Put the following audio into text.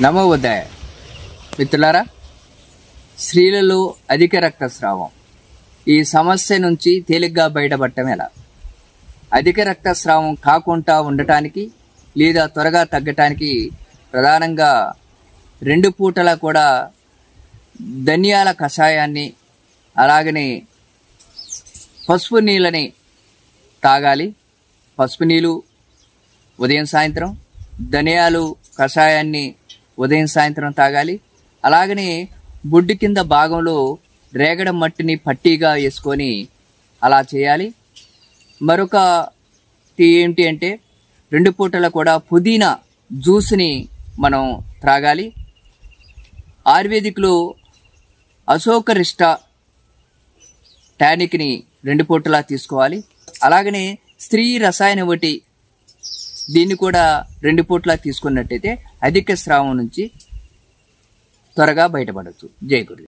నమో ఉదయ మిత్రులారా, స్త్రీలలో అధిక రక్తస్రావం ఈ సమస్య నుంచి తేలిగ్గా బయటపడటం ఎలా? అధిక రక్తస్రావం కాకుండా ఉండటానికి లేదా త్వరగా తగ్గటానికి ప్రధానంగా 2 పూటలా కూడా ధనియాల కషాయాన్ని అలాగనే పసుపు నీళ్ళని తాగాలి. పసుపు నీళ్ళు ఉదయం సాయంత్రం, ధనియాలు కషాయాన్ని ఉదయం సాయంత్రం తాగాలి. అలాగనే బొడ్డు కింద భాగంలో రేగడ మట్టిని పట్టీగా వేసుకొని అలా చేయాలి. మరొకటి ఏంటి అంటే 2 పూటల కూడా పుదీనా జ్యూస్ని మనం త్రాగాలి. ఆయుర్వేదిక్లో అశోకరిష్ట టానిక్ని 2 పూటలా తీసుకోవాలి. అలాగనే స్త్రీ రసాయన ఒకటి దీన్ని కూడా 2 పూటలా తీసుకున్నట్టయితే అధిక స్రావం నుంచి త్వరగా బయటపడవచ్చు. జై గురు.